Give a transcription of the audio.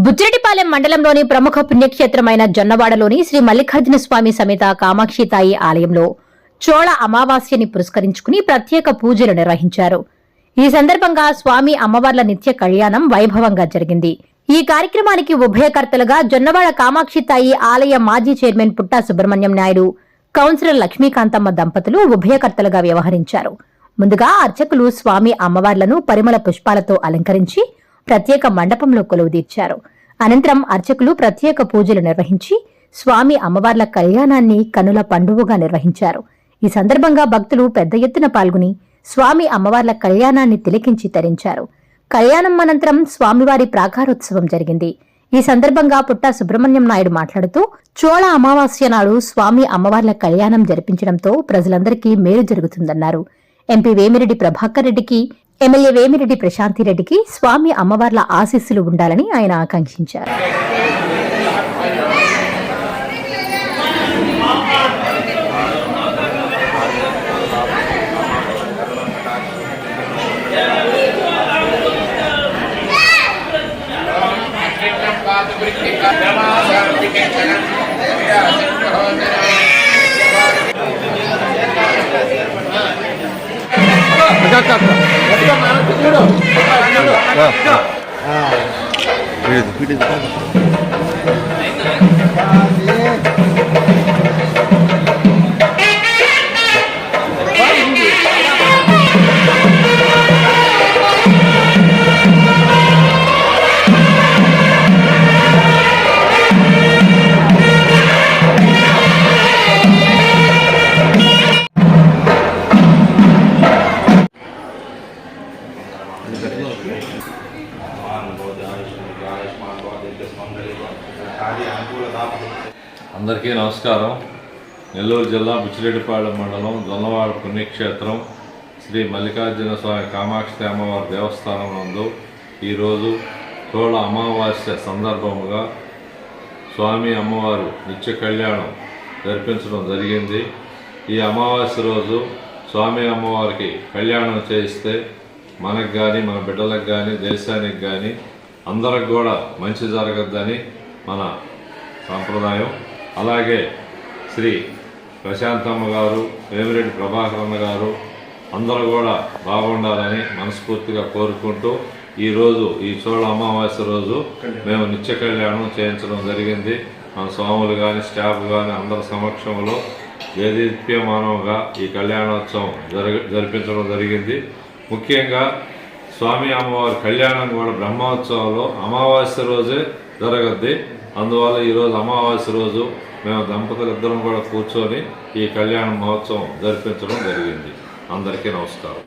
బుచ్చిరెడ్డిపాలెం మండలంలోని ప్రముఖ పుణ్యక్షేత్రమైన జొన్నవాడలోని శ్రీ మల్లికార్జున స్వామి సమేత కామాక్షితాయి ఆలయంలో చోళ అమావాస్యని పురస్కరించుకుని ప్రత్యేక పూజలు నిర్వహించారు. ఈ సందర్భంగా స్వామి అమ్మవార్ల నిత్య కళ్యాణం వైభవంగా జరిగింది. ఈ కార్యక్రమానికి ఉభయకర్తలుగా జొన్నవాడ కామాక్షితాయి ఆలయ మాజీ చైర్మన్ పుట్టా సుబ్రహ్మణ్యం నాయుడు, కౌన్సిలర్ లక్ష్మీకాంతమ్మ దంపతులు ఉభయకర్తలుగా వ్యవహరించారు. ముందుగా అర్చకులు స్వామి అమ్మవార్లను పరిమళ పుష్పాలతో అలంకరించి ప్రత్యేక మండపంలో కొలువుదీర్చారు. అనంతరం అర్చకులు ప్రత్యేక పూజలు నిర్వహించి స్వామి అమ్మవార్ల కళ్యాణాన్ని కనుల పండువగా నిర్వహించారు. ఈ సందర్భంగా భక్తులు పెద్ద ఎత్తున పాల్గొని స్వామి అమ్మవార్ల కళ్యాణాన్ని తిలకించి తరించారు. కళ్యాణం అనంతరం స్వామివారి ప్రాకారోత్సవం జరిగింది. ఈ సందర్భంగా పుట్టా సుబ్రహ్మణ్యం నాయుడు మాట్లాడుతూ, చోళ అమావాస్య నాడు స్వామి అమ్మవార్ల కళ్యాణం జరిపించడంతో ప్రజలందరికీ మేలు జరుగుతుందన్నారు. ఎంపీ వేమిరెడ్డి ప్రభాకర్ రెడ్డికి, ఎమ్మెల్యే వేమిరెడ్డి ప్రశాంతిరెడ్డికి స్వామి అమ్మవార్ల ఆశీస్సులు ఉండాలని ఆయన ఆకాంక్షించారు. అందరికీ నమస్కారం. నెల్లూరు జిల్లా బుచ్చిరెడ్డిపాలెం మండలం జొన్నవాడ పుణ్యక్షేత్రం శ్రీ మల్లికార్జున స్వామి కామాక్షి అమ్మవారి దేవస్థానం నందు ఈరోజు చోళ అమావాస్య సందర్భముగా స్వామి అమ్మవారు నిత్య కళ్యాణం జరిపించడం జరిగింది. ఈ అమావాస్య రోజు స్వామి అమ్మవారికి కళ్యాణం చేయిస్తే మనకు కానీ, మన బిడ్డలకు కానీ, దేశానికి కానీ అందరికి కూడా మంచి జరగద్దని మన సాంప్రదాయం. అలాగే శ్రీ ప్రశాంతమ్మ గారు, వేమిరెడ్డి ప్రభాకరన్న గారు అందరూ కూడా బాగుండాలని మనస్ఫూర్తిగా కోరుకుంటూ ఈరోజు ఈ చోళ అమావాస్య రోజు మేము నిత్య కళ్యాణం చేయించడం జరిగింది. మన స్వాములు కానీ, స్టాఫ్ కానీ అందరి సమక్షంలో దేదీప్యమానంగా ఈ కళ్యాణోత్సవం జరిపించడం జరిగింది. ముఖ్యంగా స్వామి అమ్మవారి కళ్యాణం కూడా బ్రహ్మోత్సవంలో అమావాస్య రోజే జరగద్ది. అందువల్ల ఈరోజు అమావాస్య రోజు మేము దంపతులిద్దరం కూడా కూర్చొని ఈ కళ్యాణ మహోత్సవం జరిపించడం జరిగింది. అందరికీ నమస్కారం.